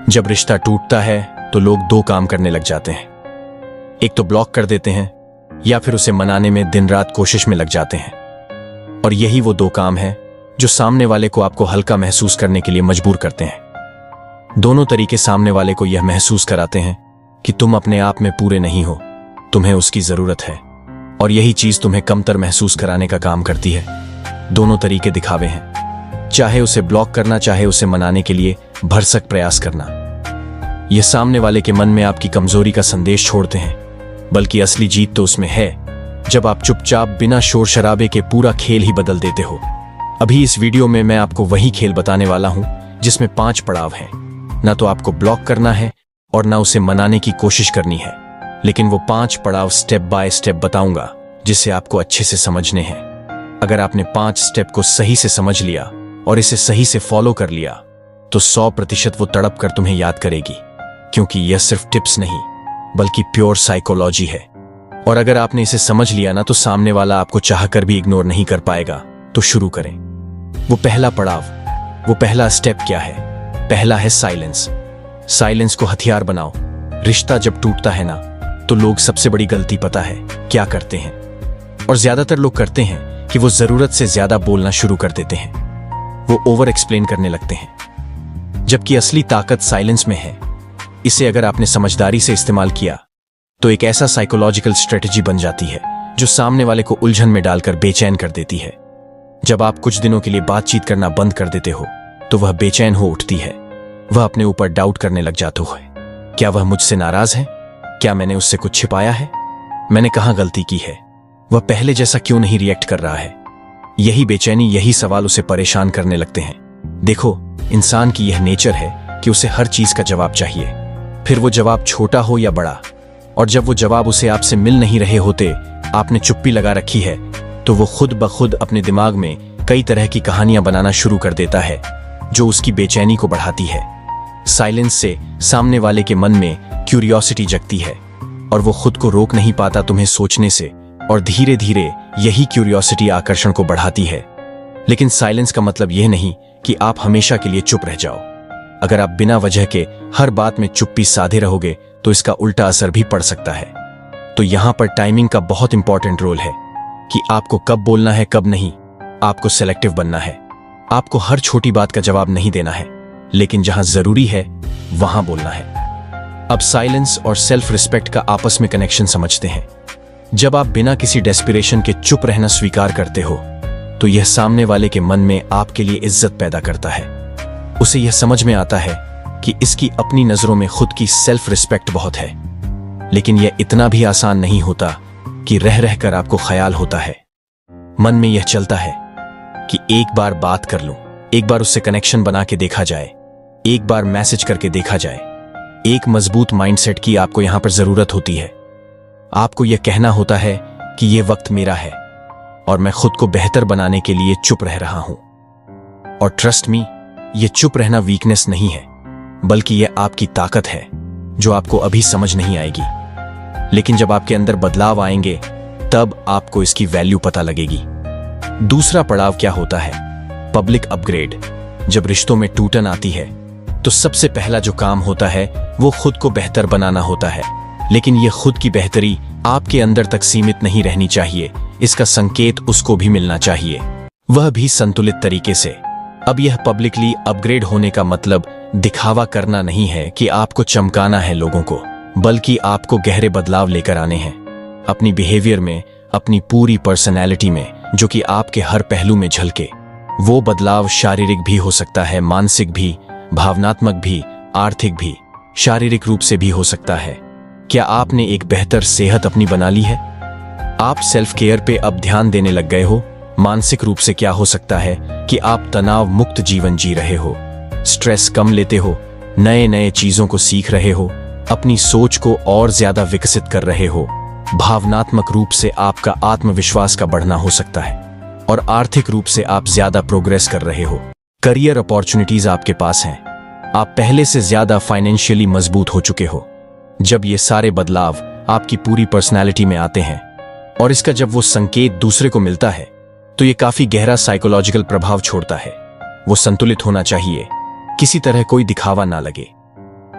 जब रिश्ता टूटता है तो लोग दो काम करने लग जाते हैं। एक तो ब्लॉक कर देते हैं या फिर उसे मनाने में दिन रात कोशिश में लग जाते हैं। और यही वो दो काम है जो सामने वाले को आपको हल्का महसूस करने के लिए मजबूर करते हैं। दोनों तरीके सामने वाले को यह महसूस कराते हैं कि तुम अपने आप में पूरे नहीं हो, तुम्हें उसकी जरूरत है, और यही चीज तुम्हें कमतर महसूस कराने का काम करती है। दोनों तरीके दिखावे हैं, चाहे उसे ब्लॉक करना, चाहे उसे मनाने के लिए भरसक प्रयास करना। यह सामने वाले के मन में आपकी कमजोरी का संदेश छोड़ते हैं, बल्कि असली जीत तो उसमें है जब आप चुपचाप बिना शोर शराबे के पूरा खेल ही बदल देते हो। अभी इस वीडियो में मैं आपको वही खेल बताने वाला हूं जिसमें 5 पड़ाव हैं। ना तो आपको ब्लॉक करना है और ना उसे मनाने की कोशिश करनी है, लेकिन वो 5 पड़ाव स्टेप बाय स्टेप बताऊंगा जिसे आपको अच्छे से समझने हैं। अगर आपने 5 स्टेप को सही से समझ लिया और इसे सही से फॉलो कर लिया तो 100% वो तड़प कर तुम्हें याद करेगी, क्योंकि यह सिर्फ टिप्स नहीं बल्कि प्योर साइकोलॉजी है। और अगर आपने इसे समझ लिया ना तो सामने वाला आपको चाहकर भी इग्नोर नहीं कर पाएगा। तो शुरू करें। वो पहला पड़ाव, वो पहला स्टेप क्या है? पहला है साइलेंस। साइलेंस को हथियार बनाओ। रिश्ता जब टूटता है ना तो लोग सबसे बड़ी गलती पता है क्या करते हैं, और ज्यादातर लोग करते हैं कि वो जरूरत से ज्यादा बोलना शुरू कर देते हैं। वो ओवर एक्सप्लेन करने लगते हैं, जबकि असली ताकत साइलेंस में है। इसे अगर आपने समझदारी से इस्तेमाल किया तो एक ऐसा साइकोलॉजिकल स्ट्रेटजी बन जाती है जो सामने वाले को उलझन में डालकर बेचैन कर देती है। जब आप कुछ दिनों के लिए बातचीत करना बंद कर देते हो तो वह बेचैन हो उठती है। वह अपने ऊपर डाउट करने लग जाता है। क्या वह मुझसे नाराज है? क्या मैंने उससे कुछ छिपाया है? मैंने कहां गलती की है? वह पहले जैसा क्यों नहीं रिएक्ट कर रहा है? यही बेचैनी, यही सवाल उसे परेशान करने लगते हैं। देखो, इंसान की यह नेचर है कि उसे हर चीज का जवाब चाहिए, फिर वो जवाब छोटा हो या बड़ा। और जब वो जवाब उसे आपसे मिल नहीं रहे होते, आपने चुप्पी लगा रखी है, तो वो खुद ब खुद अपने दिमाग में कई तरह की कहानियां बनाना शुरू कर देता है जो उसकी बेचैनी को बढ़ाती है। साइलेंस से सामने वाले के मन में क्यूरियोसिटी जगती है और वो खुद को रोक नहीं पाता तुम्हें सोचने से, और धीरे धीरे यही क्यूरियोसिटी आकर्षण को बढ़ाती है। लेकिन साइलेंस का मतलब यह नहीं कि आप हमेशा के लिए चुप रह जाओ। अगर आप बिना वजह के हर बात में चुप्पी साधे रहोगे तो इसका उल्टा असर भी पड़ सकता है। तो यहां पर टाइमिंग का बहुत इंपॉर्टेंट रोल है कि आपको कब बोलना है, कब नहीं। आपको सेलेक्टिव बनना है। आपको हर छोटी बात का जवाब नहीं देना है, लेकिन जहां जरूरी है वहां बोलना है। अब साइलेंस और सेल्फ रिस्पेक्ट का आपस में कनेक्शन समझते हैं। जब आप बिना किसी डेस्पिरेशन के चुप रहना स्वीकार करते हो तो यह सामने वाले के मन में आपके लिए इज्जत पैदा करता है। उसे यह समझ में आता है कि इसकी अपनी नजरों में खुद की सेल्फ रिस्पेक्ट बहुत है। लेकिन यह इतना भी आसान नहीं होता कि रह रहकर आपको ख्याल होता है। मन में यह चलता है कि एक बार बात कर लूं, एक बार उससे कनेक्शन बना के देखा जाए, एक बार मैसेज करके देखा जाए। एक मजबूत माइंडसेट की आपको यहां पर जरूरत होती है। आपको यह कहना होता है कि यह वक्त मेरा है और मैं खुद को बेहतर बनाने के लिए चुप रह रहा हूं। और ट्रस्ट मी, यह चुप रहना वीकनेस नहीं है, बल्कि यह आपकी ताकत है जो आपको अभी समझ नहीं आएगी। लेकिन जब आपके अंदर बदलाव आएंगे तब आपको इसकी वैल्यू पता लगेगी। दूसरा पड़ाव क्या होता है? Public upgrade. जब रिश्तों में टूटन आती है तो सबसे पहला जो काम होता है वो खुद को बेहतर बनाना होता है। लेकिन यह खुद की बेहतरी आपके अंदर तक सीमित नहीं रहनी चाहिए। इसका संकेत उसको भी मिलना चाहिए, वह भी संतुलित तरीके से। अब यह पब्लिकली अपग्रेड होने का मतलब दिखावा करना नहीं है कि आपको चमकाना है लोगों को, बल्कि आपको गहरे बदलाव लेकर आने हैं अपनी बिहेवियर में, अपनी पूरी पर्सनैलिटी में, जो कि आपके हर पहलू में झलके। वो बदलाव शारीरिक भी हो सकता है, मानसिक भी, भावनात्मक भी, आर्थिक भी, शारीरिक रूप से भी हो सकता है। क्या आपने एक बेहतर सेहत अपनी बना ली है? आप सेल्फ केयर पे अब ध्यान देने लग गए हो? मानसिक रूप से क्या हो सकता है कि आप तनाव मुक्त जीवन जी रहे हो, स्ट्रेस कम लेते हो, नए नए चीजों को सीख रहे हो, अपनी सोच को और ज्यादा विकसित कर रहे हो। भावनात्मक रूप से आपका आत्मविश्वास का बढ़ना हो सकता है, और आर्थिक रूप से आप ज्यादा प्रोग्रेस कर रहे हो। करियर अपॉर्चुनिटीज आपके पास हैं। आप पहले से ज्यादा फाइनेंशियली मजबूत हो चुके हो। जब ये सारे बदलाव आपकी पूरी पर्सनैलिटी में आते हैं और इसका जब वो संकेत दूसरे को मिलता है तो ये काफी गहरा साइकोलॉजिकल प्रभाव छोड़ता है। वो संतुलित होना चाहिए, किसी तरह कोई दिखावा ना लगे।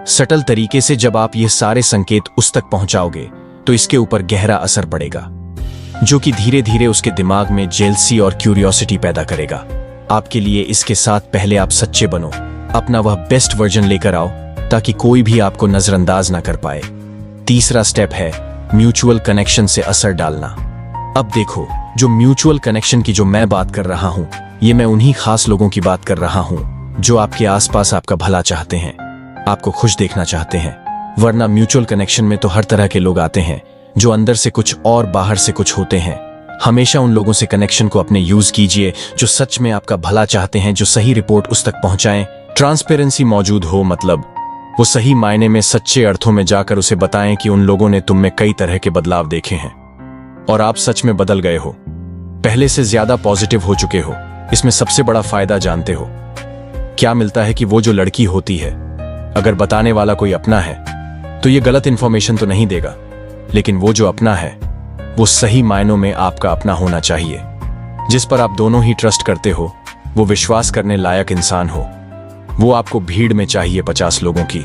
सटल तरीके से जब आप ये सारे संकेत उस तक पहुंचाओगे तो इसके ऊपर गहरा असर पड़ेगा, जो कि धीरे धीरे उसके दिमाग में जेलसी और क्यूरियोसिटी पैदा करेगा। आपके लिए इसके साथ पहले आप सच्चे बनो, अपना वह बेस्ट वर्जन लेकर आओ ताकि कोई भी आपको नजरअंदाज ना कर पाए। तीसरा स्टेप है म्यूचुअल कनेक्शन से असर डालना। अब देखो, जो म्यूचुअल कनेक्शन की जो मैं बात कर रहा हूं, ये मैं उन्हीं खास लोगों की बात कर रहा हूं जो आपके आसपास आपका भला चाहते हैं, आपको खुश देखना चाहते हैं। वरना म्यूचुअल कनेक्शन में तो हर तरह के लोग आते हैं जो अंदर से कुछ और बाहर से कुछ होते हैं। हमेशा उन लोगों से कनेक्शन को अपने यूज कीजिए जो सच में आपका भला चाहते हैं, जो सही रिपोर्ट उस तक पहुंचाएं, ट्रांसपेरेंसी मौजूद हो, मतलब वो सही मायने में सच्चे अर्थों में जाकर उसे बताएं कि उन लोगों ने तुम में कई तरह के बदलाव देखे हैं और आप सच में बदल गए हो, पहले से ज्यादा पॉजिटिव हो चुके हो। इसमें सबसे बड़ा फायदा जानते हो क्या मिलता है? कि वो जो लड़की होती है, अगर बताने वाला कोई अपना है तो ये गलत इंफॉर्मेशन तो नहीं देगा, लेकिन वो जो अपना है वो सही मायनों में आपका अपना होना चाहिए, जिस पर आप दोनों ही ट्रस्ट करते हो, वो विश्वास करने लायक इंसान हो। वो आपको भीड़ में चाहिए 50 लोगों की,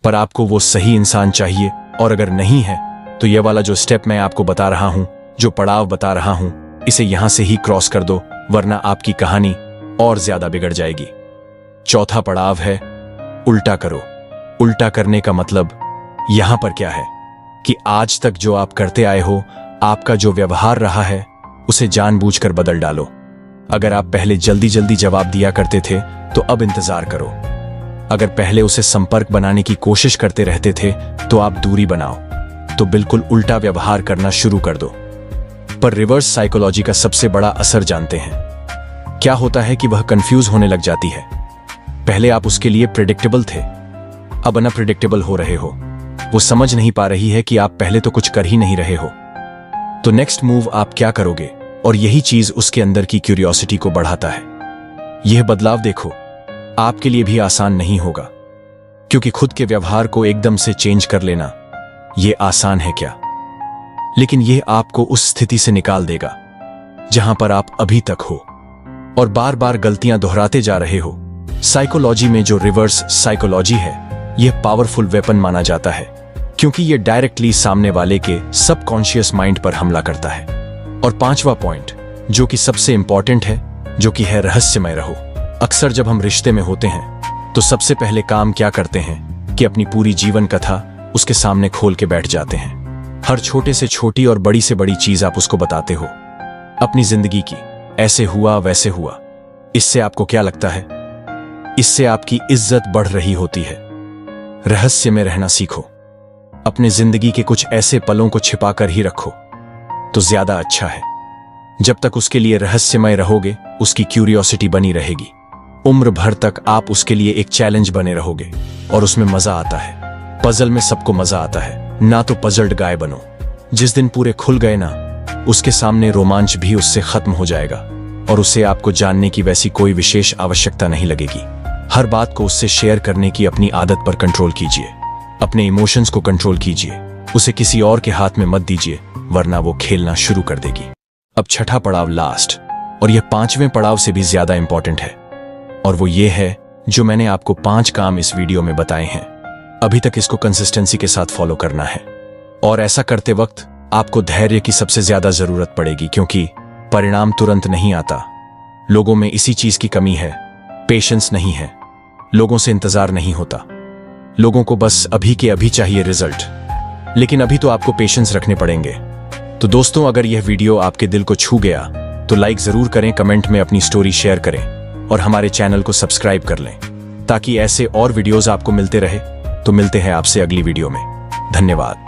पर आपको वो सही इंसान चाहिए। और अगर नहीं है तो ये वाला जो स्टेप मैं आपको बता रहा हूं, जो पड़ाव बता रहा हूं, इसे यहां से ही क्रॉस कर दो, वरना आपकी कहानी और ज्यादा बिगड़ जाएगी। चौथा पड़ाव है उल्टा करो। उल्टा करने का मतलब यहां पर क्या है कि आज तक जो आप करते आए हो, आपका जो व्यवहार रहा है, उसे जानबूझकर बदल डालो। अगर आप पहले जल्दी जल्दी जवाब दिया करते थे तो अब इंतजार करो। अगर पहले उसे संपर्क बनाने की कोशिश करते रहते थे तो आप दूरी बनाओ। तो बिल्कुल उल्टा व्यवहार करना शुरू कर दो। पर रिवर्स साइकोलॉजी का सबसे बड़ा असर जानते हैं क्या होता है? कि वह कंफ्यूज होने लग जाती है। पहले आप उसके लिए प्रेडिक्टेबल थे, अब अनप्रेडिक्टेबल हो रहे हो। वो समझ नहीं पा रही है कि आप पहले तो कुछ कर ही नहीं रहे हो। तो नेक्स्ट मूव आप क्या करोगे? और यही चीज उसके अंदर की क्यूरियोसिटी को बढ़ाता है। यह बदलाव देखो, आपके लिए भी आसान नहीं होगा, क्योंकि खुद के व्यवहार को एकदम से चेंज कर लेना यह आसान है क्या? लेकिन यह आपको उस स्थिति से निकाल देगा जहां पर आप अभी तक हो और बार बार गलतियां दोहराते जा रहे हो। साइकोलॉजी में जो रिवर्स साइकोलॉजी है, यह पावरफुल वेपन माना जाता है, क्योंकि यह डायरेक्टली सामने वाले के सबकॉन्शियस माइंड पर हमला करता है। और पांचवा पॉइंट, जो कि सबसे इंपॉर्टेंट है, जो कि है रहस्यमय रहो। अक्सर जब हम रिश्ते में होते हैं तो सबसे पहले काम क्या करते हैं कि अपनी पूरी जीवन कथा उसके सामने खोल के बैठ जाते हैं। हर छोटे से छोटी और बड़ी से बड़ी चीज आप उसको बताते हो, अपनी जिंदगी की, ऐसे हुआ वैसे हुआ। इससे आपको क्या लगता है? इससे आपकी इज्जत बढ़ रही होती है। रहस्य में रहना सीखो। अपने जिंदगी के कुछ ऐसे पलों को छिपा कर ही रखो तो ज्यादा अच्छा है। जब तक उसके लिए रहस्यमय रहोगे, उसकी क्यूरियोसिटी बनी रहेगी। उम्र भर तक आप उसके लिए एक चैलेंज बने रहोगे और उसमें मजा आता है। पजल में सबको मजा आता है, ना तो पजल्ड गाय बनो। जिस दिन पूरे खुल गए ना, उसके सामने रोमांच भी उससे खत्म हो जाएगा और उसे आपको जानने की वैसी कोई विशेष आवश्यकता नहीं लगेगी। हर बात को उससे शेयर करने की अपनी आदत पर कंट्रोल कीजिए। अपने इमोशंस को कंट्रोल कीजिए। उसे किसी और के हाथ में मत दीजिए, वरना वो खेलना शुरू कर देगी। अब छठा पड़ाव, लास्ट, और यह 5वें पड़ाव से भी ज्यादा इंपॉर्टेंट है, और वो ये है जो मैंने आपको 5 काम इस वीडियो में बताए हैं। अभी तक इसको कंसिस्टेंसी के साथ फॉलो करना है, और ऐसा करते वक्त आपको धैर्य की सबसे ज्यादा जरूरत पड़ेगी, क्योंकि परिणाम तुरंत नहीं आता। लोगों में इसी चीज की कमी है, पेशेंस नहीं है। लोगों से इंतजार नहीं होता। लोगों को बस अभी के अभी चाहिए रिजल्ट, लेकिन अभी तो आपको पेशेंस रखने पड़ेंगे। तो दोस्तों, अगर यह वीडियो आपके दिल को छू गया तो लाइक जरूर करें, कमेंट में अपनी स्टोरी शेयर करें और हमारे चैनल को सब्सक्राइब कर लें, ताकि ऐसे और वीडियोस आपको मिलते रहे। तो मिलते हैं आपसे अगली वीडियो में। धन्यवाद।